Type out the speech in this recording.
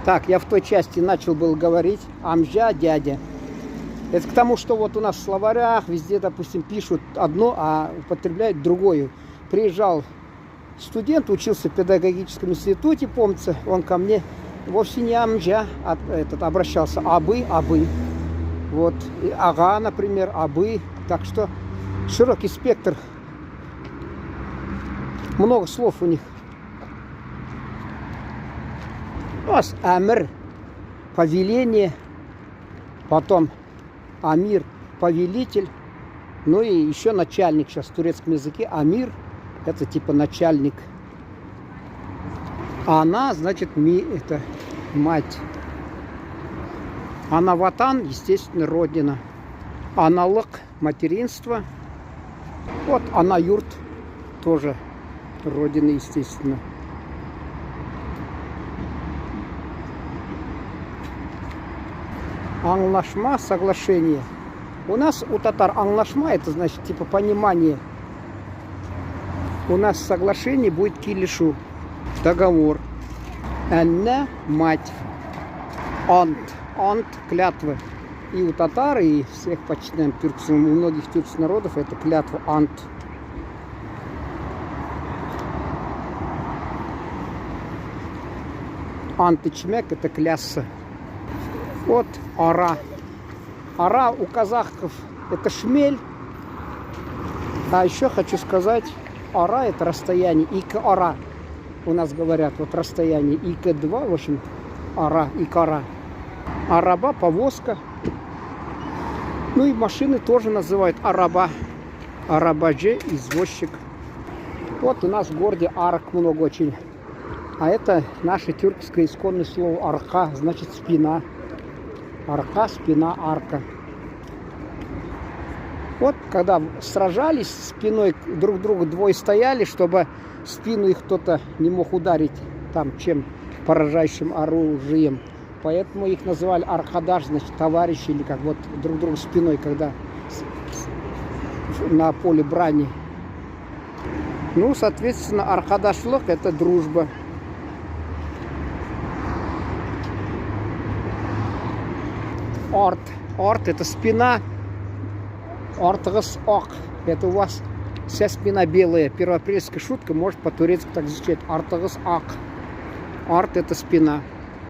Так, я в той части начал был говорить амжа, дядя. Это к тому, что вот у нас в словарях везде, допустим, пишут одно, а употребляют другое. Приезжал студент, учился в педагогическом институте, помнится, он ко мне вовсе не амжа, обращался абы. Вот, и ага, например, абы. Так что широкий спектр. Много слов у них. У нас амир, повеление, потом амир, повелитель, ну и еще начальник сейчас в турецком языке. Амир — это типа начальник. А она, значит, это мать. Она ватан, естественно, родина. Аналог — материнство. Вот она юрт, тоже родина, естественно. Анлашма — соглашение. У нас, у татар, анлашма — это значит типа понимание. У нас соглашение будет килишу, договор. Анна — мать. Ант — клятва. И у татар, и всех почти, у многих тюркских народов это клятва ант. Ант и чмяк — это клясса. Вот ара. Ара у казахов это шмель. А еще хочу сказать, ара это расстояние. Ика-ара. У нас говорят, вот расстояние. Ика-2, в общем, ара, икара. Араба — повозка. Ну и машины тоже называют араба. Арабадже — извозчик. Вот у нас в городе арок много очень. А это наше тюркское исконное слово арка, значит спина. Арка, спина, арка. Вот когда сражались спиной друг к другу, двое стояли, чтобы спину их кто-то не мог ударить там чем поражающим оружием. Поэтому их называли аркадаш, значит товарищи, или как вот друг другу спиной, когда на поле брани. Ну, соответственно, аркадашлык — это дружба. Орт — это спина. Ортгас ок. Это у вас вся спина белая. Первоапрельская шутка может по-турецки так звучать. Ортгас ак. Орт — это спина.